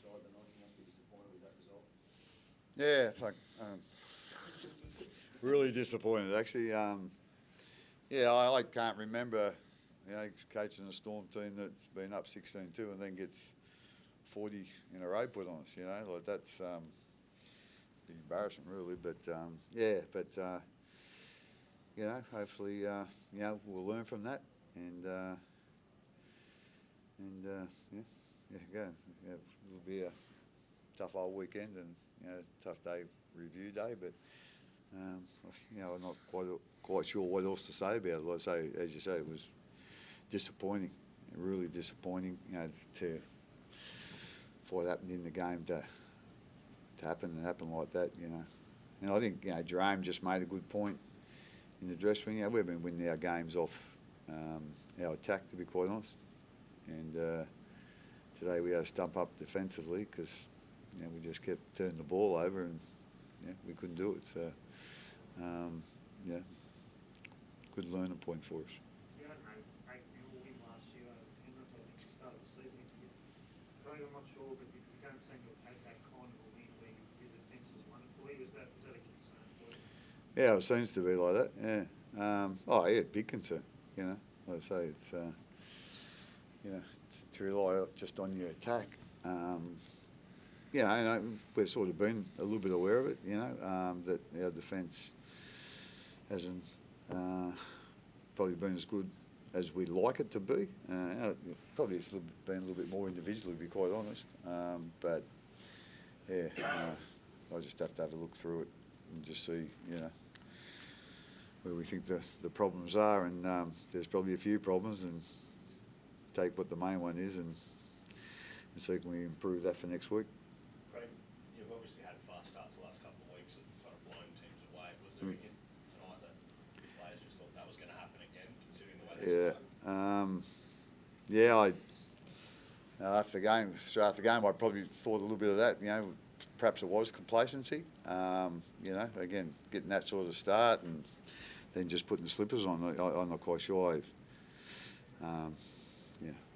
side tonight. You must be disappointed with that result. Yeah, really disappointed actually. I can't remember, coaching a Storm team that's been up 16-2 and then gets 40 in a row put on us. Like that's been embarrassing really. But hopefully we'll learn from that and go. It'll be a tough old weekend and tough day, review day, but I'm not quite sure what else to say about it. Like I say, as you say, it was disappointing, really disappointing. For what happened in the game to happen like that. And I think Jerome just made a good point in the dressing room. We've been winning our games off our attack, to be quite honest. And today we had to stump up defensively because we just kept turning the ball over and we couldn't do it. So good learning point for us. You had an 8-0 win last year over Penrith. I think you started the season. I'm not sure, but you can't seem to have had that kind of a win where your defence has won it for you. Is that a concern for you? Yeah, it seems to be like that. Yeah. Big concern. Like I say, it's to rely just on your attack. We've sort of been a little bit aware of it. That our defence hasn't probably been as good as we'd like it to be. Probably it's been a little bit more individually, to be quite honest. I just have to have a look through it and just see, where we think the problems are. And there's probably a few problems, and take what the main one is and see can we improve that for next week. Craig, you've obviously had fast starts the last couple of weeks and kind of blown teams away. Was there a hint tonight that players just thought that was going to happen again, considering the way they started? Straight after the game, I probably thought a little bit of that. Perhaps it was complacency. Again, getting that sort of start and then just putting the slippers on. I'm not quite sure.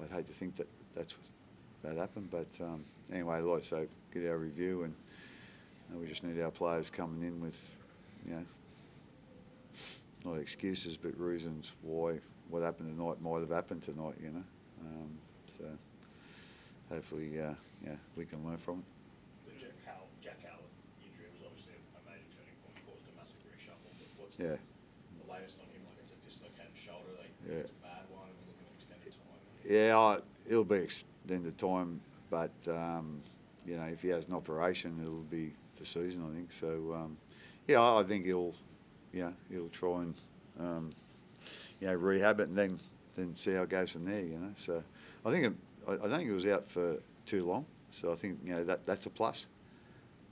I'd hate to think that happened, but anyway, like I say, get our review and we just need our players coming in with, not excuses but reasons why what happened tonight might have happened tonight. So hopefully, we can learn from it. The Jack Howard injury was obviously a major turning point, caused a massive reshuffle. But what's the latest on him? Like, it's a dislocated shoulder. It's a bad one. We're looking at extended time. Yeah, it'll be extended time, but if he has an operation, it'll be the season, I think. So I think he'll try and rehab it and then see how it goes from there. So I don't think he was out for too long. So I think that's a plus.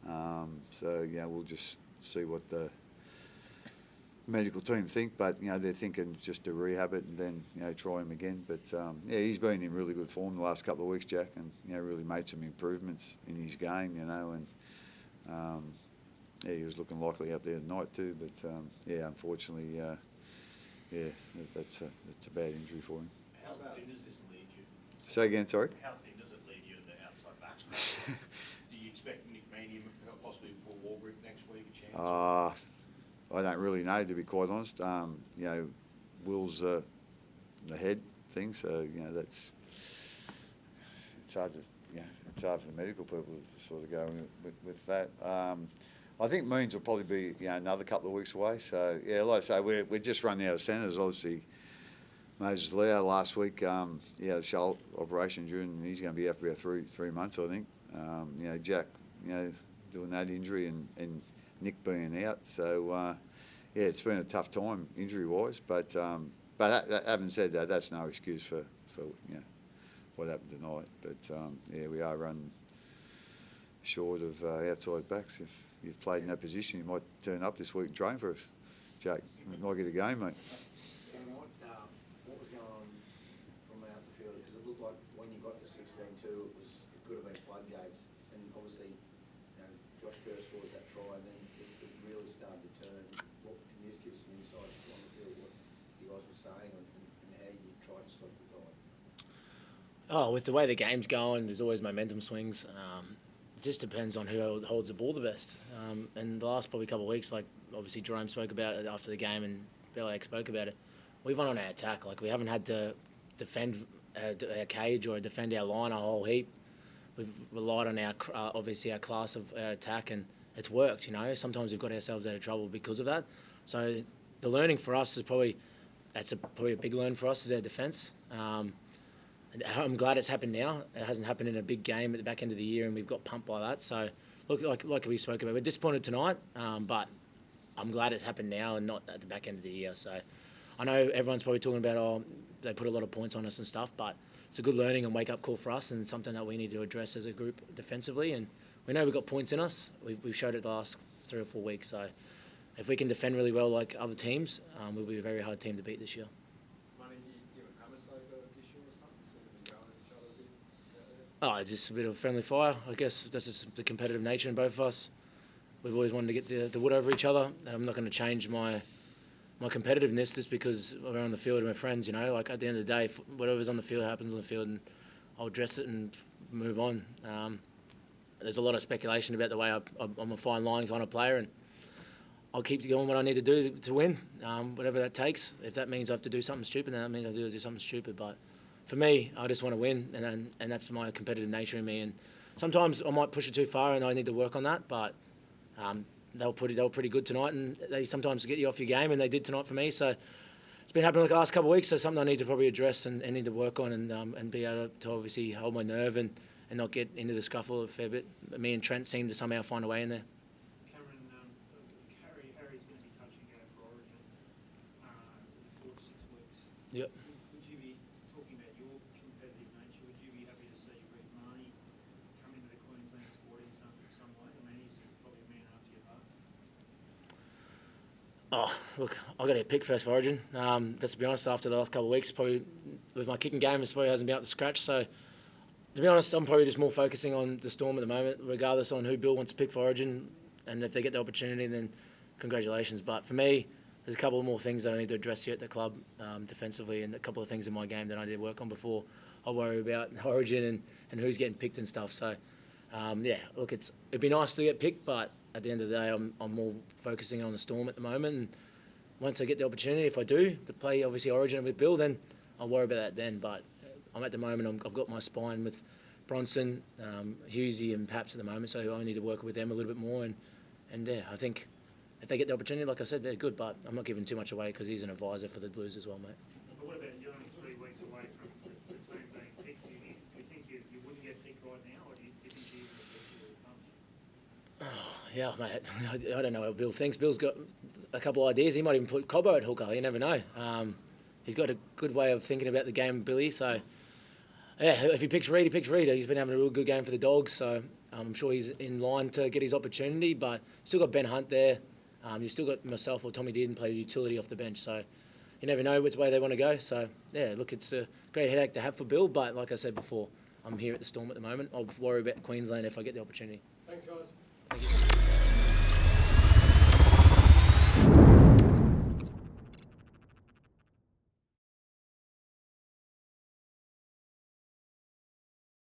We'll just see what the medical team think, but they're thinking just to rehab it and then try him again. But he's been in really good form the last couple of weeks, Jack, and really made some improvements in his game. And he was looking likely out there tonight too. But unfortunately, that's a bad injury for him. How thin does this lead you? Say again, sorry. How thin does it lead you in the outside backs? Do you expect Nick Meany, possibly Paul Warbrick next week, a chance? I don't really know, to be quite honest. Will's the head thing, so it's hard for the medical people to sort of go with that. I think Means will probably be another couple of weeks away. So like I say, we're just running out of centres. Obviously, Moses Leo last week, he had a shoulder operation during, and he's going to be out for about three months, I think. Jack, doing that injury and Nick being out. So it's been a tough time injury-wise. But having said that, that's no excuse for what happened tonight. But we are running short of outside backs. If you've played in that position, you might turn up this week and train for us, Jake. You might get a game, mate. What was going on from out the field? Because it looked like when you got to 16-2, it could have been floodgates. And obviously, Josh Kerr scores that try, and then it really started to turn. Can you just give us some insight on the field, what you guys were saying, and how you tried to stop the tide? Oh, with the way the game's going, there's always momentum swings. It just depends on who holds the ball the best. And the last probably couple of weeks, like obviously Jerome spoke about it after the game and Bellamy spoke about it, we've won on our attack. Like we haven't had to defend our cage or defend our line a whole heap. We've relied on our obviously our class of our attack, and it's worked. You know, sometimes we've got ourselves out of trouble because of that. So the learning for us is probably a big learn for us is our defence. I'm glad it's happened now. It hasn't happened in a big game at the back end of the year, and we've got pumped by that. So, look, like we spoke about, we're disappointed tonight, but I'm glad it's happened now and not at the back end of the year. So, I know everyone's probably talking about, they put a lot of points on us and stuff, but it's a good learning and wake-up call for us and something that we need to address as a group defensively. And we know we've got points in us. We've showed it the last 3 or 4 weeks. So, if we can defend really well like other teams, we'll be a very hard team to beat this year. Oh, just a bit of friendly fire. I guess that's just the competitive nature in both of us. We've always wanted to get the wood over each other. I'm not going to change my competitiveness just because we're on the field and we're friends, you know. Like, at the end of the day, whatever's on the field happens on the field, and I'll address it and move on. There's a lot of speculation about the way I'm a fine line kind of player, and I'll keep doing what I need to do to win, whatever that takes. If that means I have to do something stupid, then that means I do something stupid. But for me, I just want to win, and that's my competitive nature in me. And sometimes I might push it too far, and I need to work on that. But they were pretty good tonight, and they sometimes get you off your game, and they did tonight for me. So it's been happening like the last couple of weeks. So something I need to probably address and need to work on, and be able to obviously hold my nerve and not get into the scuffle a fair bit. Me and Trent seem to somehow find a way in there. Cameron, Harry's going to be touching go for Origin in 4 to 6 weeks. Yep. Would you be talking about your competitive nature? Would you be happy to see Rick Marnie come into the Queensland squad in some way? I mean, he's probably a man after your heart. Oh, look, I got to pick first for Origin. Let's be honest, after the last couple of weeks, probably with my kicking game, it probably hasn't been up to scratch. So, to be honest, I'm probably just more focusing on the Storm at the moment, regardless on who Bill wants to pick for Origin. And if they get the opportunity, then congratulations. But for me, there's a couple of more things that I need to address here at the club defensively, and a couple of things in my game that I need to work on before I worry about Origin and who's getting picked and stuff. So, yeah, look, it'd be nice to get picked, but at the end of the day, I'm more focusing on the Storm at the moment. And once I get the opportunity, if I do, to play obviously Origin with Bill, then I'll worry about that then. But I'm at the moment, I've got my spine with Bronson, Hughesy and Paps at the moment, so I need to work with them a little bit more. And yeah, I think if they get the opportunity, like I said, they're good, but I'm not giving too much away because he's an advisor for the Blues as well, mate. But what about you're only 3 weeks away from the team being picked? Do you think you wouldn't get picked right now, or do you think you would Yeah, mate, I don't know what Bill thinks. Bill's got a couple of ideas. He might even put Cobbo at hooker. You never know. He's got a good way of thinking about the game, Billy. So, yeah, if he picks Reed, he picks Reed. He's been having a real good game for the Dogs, so I'm sure he's in line to get his opportunity. But still got Ben Hunt there. You've still got myself or Tommy Dearden play utility off the bench. So you never know which way they want to go. So, yeah, look, it's a great headache to have for Bill. But like I said before, I'm here at the Storm at the moment. I'll worry about Queensland if I get the opportunity. Thanks, guys. Thank you.